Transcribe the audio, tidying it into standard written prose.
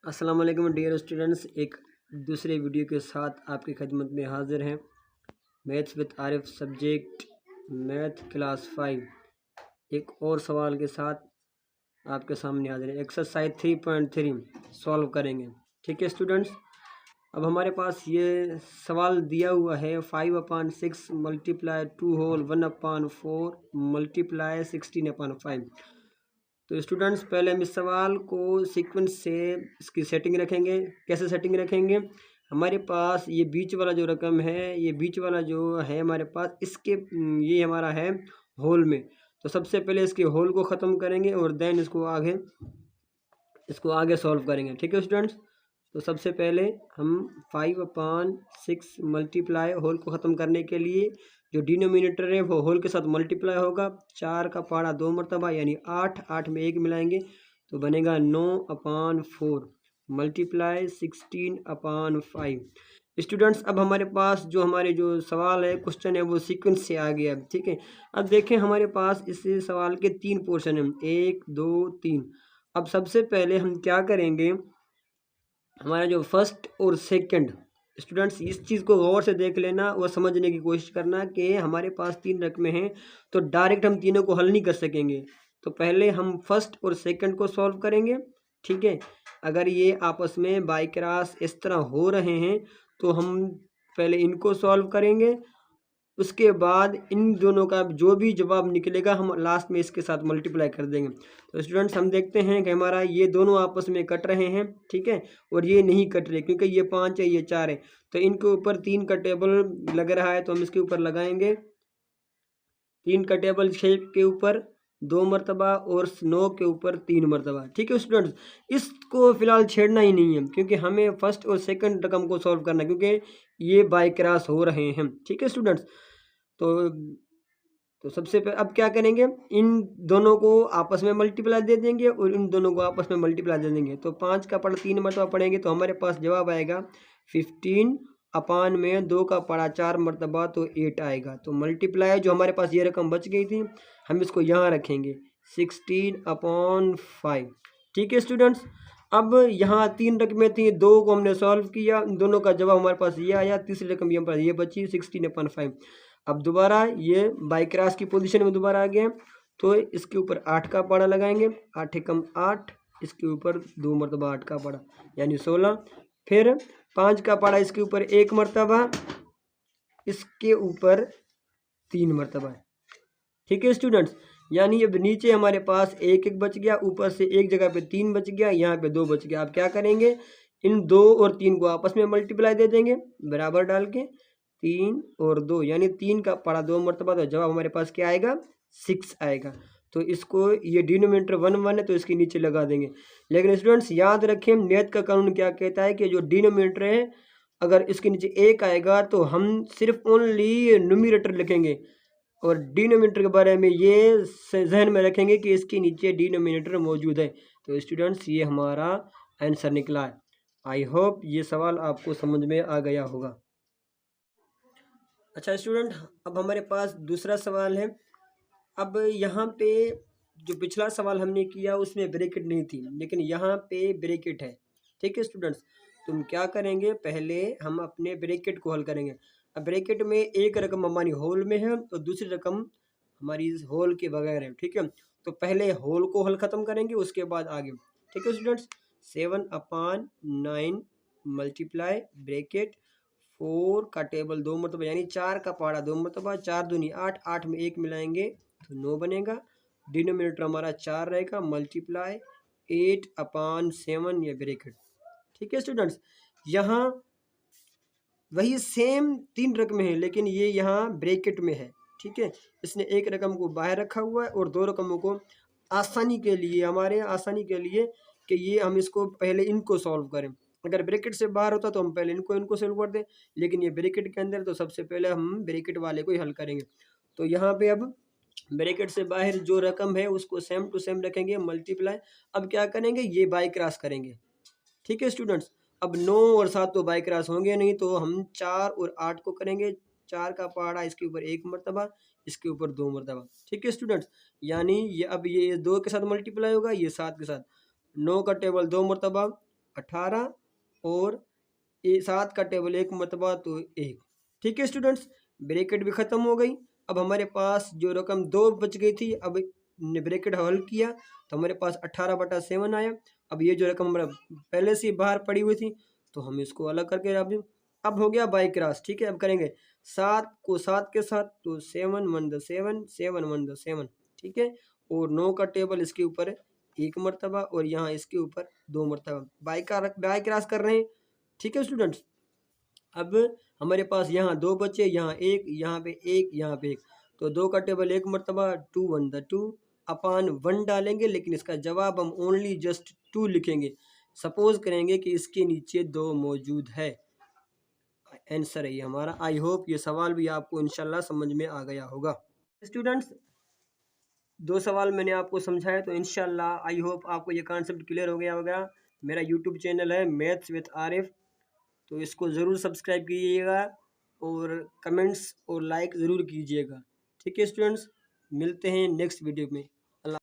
अस्सलाम वालेकुम dear students, एक दूसरे वीडियो के साथ आपकी खिदमत में हाजिर हैं। Maths with Arif subject math class 5 एक और सवाल के साथ आपके सामने हाजिर है। एक्सरसाइज 3.3 सॉल्व करेंगे। ठीक है स्टूडेंट्स, अब हमारे पास ये सवाल दिया हुआ है 5/6 मल्टीप्लाई 2 होल 1/4 मल्टीप्लाई 16/5। तो स्टूडेंट्स पहले हम इस सवाल को सीक्वेंस से इसकी सेटिंग रखेंगे। कैसे सेटिंग रखेंगे? हमारे पास ये बीच वाला जो रकम है, ये बीच वाला जो है हमारे पास, इसके ये हमारा है होल में। तो सबसे पहले इसके होल को ख़त्म करेंगे और देन इसको आगे सॉल्व करेंगे। ठीक है स्टूडेंट्स, तो सबसे पहले हम 5/6 मल्टीप्लाई होल को ख़त्म करने के लिए जो डिनोमिनेटर है वो होल के साथ मल्टीप्लाई होगा। 4 का पारा 2 मरतबा यानी 8, 8 में 1 मिलाएंगे तो बनेगा 9/4 मल्टीप्लाई 16/5। स्टूडेंट्स अब हमारे पास जो हमारे जो सवाल है, क्वेश्चन है, वो सीक्वेंस से आ गया। ठीक है, अब देखें हमारे पास इस सवाल के 3 पोर्शन हैं, 1, 2, 3। अब सबसे पहले हम क्या करेंगे, हमारा जो फर्स्ट और सेकंड, स्टूडेंट्स इस चीज़ को गौर से देख लेना और समझने की कोशिश करना कि हमारे पास 3 रकमें हैं तो डायरेक्ट हम तीनों को हल नहीं कर सकेंगे। तो पहले हम फर्स्ट और सेकंड को सॉल्व करेंगे। ठीक है, अगर ये आपस में बाई क्रॉस इस तरह हो रहे हैं तो हम पहले इनको सॉल्व करेंगे, उसके बाद इन दोनों का जो भी जवाब निकलेगा हम लास्ट में इसके साथ मल्टीप्लाई कर देंगे। तो स्टूडेंट्स हम देखते हैं कि हमारा ये दोनों आपस में कट रहे हैं। ठीक है, और ये नहीं कट रहे क्योंकि ये 5 है, ये 4 है। तो इनके ऊपर 3 का टेबल लग रहा है तो हम इसके ऊपर लगाएंगे। 3 का टेबल 6 के ऊपर 2 मरतबा और 9 के ऊपर 3 मरतबा। ठीक है स्टूडेंट्स, इसको फिलहाल छेड़ना ही नहीं है क्योंकि हमें फर्स्ट और सेकंड रकम को सॉल्व करना है क्योंकि ये बाई क्रॉस हो रहे हैं। ठीक है स्टूडेंट्स, तो सबसे पहले अब क्या करेंगे, इन दोनों को आपस में मल्टीप्लाई दे देंगे और इन दोनों को आपस में मल्टीप्लाई दे देंगे। तो 5 का पढ़ा 3 मरतबा पढ़ेंगे तो हमारे पास जवाब आएगा 15 में 2 का पढ़ा 4 मरतबा तो 8 आएगा। तो मल्टीप्लाई जो हमारे पास ये रकम बच गई थी हम इसको यहाँ रखेंगे 16/5। ठीक है स्टूडेंट्स, अब यहाँ 3 रकमें थी, 2 को हमने सॉल्व किया, दोनों का जवाब हमारे पास ये आया। तीसरी रकम ये हमारे पास ये बची 16/5। अब दोबारा ये बाई क्रॉस की पोजीशन में दोबारा आ गए, तो इसके ऊपर 8 का पाड़ा लगाएंगे। 8 एकम 8, इसके ऊपर 2 मरतबा 8 का पाड़ा यानी 16। फिर 5 का पाड़ा इसके ऊपर 1 मरतबा, इसके ऊपर 3 मरतबा। ठीक है स्टूडेंट्स, यानी अब नीचे हमारे पास 1 1 बच गया, ऊपर से एक जगह पे 3 बच गया, यहाँ पे 2 बच गया। अब क्या करेंगे, इन 2 और 3 को आपस में मल्टीप्लाई दे देंगे बराबर डाल के, 3 और 2 यानी 3 का पढ़ा 2 मरतबा, तो जवाब हमारे पास क्या आएगा 6 आएगा। तो इसको ये डिनोमिनेटर 1 1 है तो इसके नीचे लगा देंगे। लेकिन स्टूडेंट्स याद रखें, मैथ का कानून क्या कहता है कि जो डिनोमिनेटर है अगर इसके नीचे 1 आएगा तो हम सिर्फ ओनली न्यूमरेटर लिखेंगे और डिनोमिनेटर के बारे में ये जहन में रखेंगे कि इसके नीचे डिनोमिनेटर मौजूद है। तो स्टूडेंट्स ये हमारा आंसर निकला है। आई होप ये सवाल आपको समझ में आ गया होगा। अच्छा स्टूडेंट, अब हमारे पास दूसरा सवाल है। अब यहाँ पे जो पिछला सवाल हमने किया उसमें ब्रैकेट नहीं थी, लेकिन यहाँ पे ब्रैकेट है। ठीक है स्टूडेंट्स, तुम क्या करेंगे, पहले हम अपने ब्रैकेट को हल करेंगे। अब ब्रैकेट में एक रकम हमारी होल में है और दूसरी रकम हमारी होल के बगैर है। ठीक है, तो पहले होल को हल ख़त्म करेंगे, उसके बाद आगे। ठीक है स्टूडेंट्स, 7/9 मल्टीप्लाई ब्रैकेट 4 का टेबल 2 मरतबा यानी 4 का पारा 2 मरतबा, 4 दूनी 8, 8 में 1 मिलाएंगे तो 9 बनेगा। डिनोमिनेटर हमारा 4 रहेगा मल्टीप्लाई 8/7 ये ब्रैकेट। ठीक है स्टूडेंट्स, यहाँ वही सेम 3 रकमें हैं लेकिन ये यहाँ ब्रैकेट में है। ठीक है, इसने एक रकम को बाहर रखा हुआ है और 2 रकमों को आसानी के लिए, हमारे आसानी के लिए कि ये हम इसको पहले इनको सॉल्व करें। अगर ब्रैकेट से बाहर होता तो हम पहले इनको सॉल्व कर दें, लेकिन ये ब्रैकेट के अंदर तो सबसे पहले हम ब्रैकेट वाले को ही हल करेंगे। तो यहाँ पे अब ब्रैकेट से बाहर जो रकम है उसको सेम टू सेम रखेंगे मल्टीप्लाई। अब क्या करेंगे, ये बाई क्रॉस करेंगे। ठीक है स्टूडेंट्स, अब 9 और 7 तो बाई क्रॉस होंगे नहीं तो हम 4 और 8 को करेंगे। 4 का पहाड़ा इसके ऊपर 1 मरतबा, इसके ऊपर 2 मरतबा। ठीक है स्टूडेंट्स, यानी ये अब ये 2 के साथ मल्टीप्लाई होगा, ये 7 के साथ। 9 का टेबल 2 मरतबा 18 और 7 का टेबल 1 मरतबा तो 1। ठीक है स्टूडेंट्स, ब्रैकेट भी ख़त्म हो गई। अब हमारे पास जो रकम 2 बच गई थी, अब ब्रैकेट हल किया तो हमारे पास 18/7 आया। अब ये जो रकम हमारा पहले से बाहर पड़ी हुई थी तो हम इसको अलग करके रख दें। अब हो गया बाई क्रॉस। ठीक है, अब करेंगे 7 को 7 के साथ तो 7 1 द 7, 7 1 द 7। ठीक है, और 9 का टेबल इसके ऊपर 1 मरतबा और यहाँ इसके ऊपर 2 मरतबा बाई क्रॉस कर रहे हैं। ठीक है स्टूडेंट्स, अब हमारे पास यहाँ 2 बचे, यहाँ 1, यहाँ पे 1, यहाँ पे 1, तो 2 का टेबल 1 मरतबा 2 1 द 2 अपान 1 डालेंगे, लेकिन इसका जवाब हम ओनली जस्ट 2 लिखेंगे। सपोज करेंगे कि इसके नीचे 2 मौजूद है। आंसर है ये हमारा। आई होप ये सवाल भी आपको इंशाल्लाह समझ में आ गया होगा। स्टूडेंट्स, 2 सवाल मैंने आपको समझाया, तो इंशाल्लाह आई होप आपको ये कॉन्सेप्ट क्लियर हो गया होगा। मेरा यूट्यूब चैनल है मैथ्स विद आरिफ, तो इसको ज़रूर सब्सक्राइब कीजिएगा और कमेंट्स और लाइक ज़रूर कीजिएगा। ठीक है स्टूडेंट्स, मिलते हैं नेक्स्ट वीडियो में।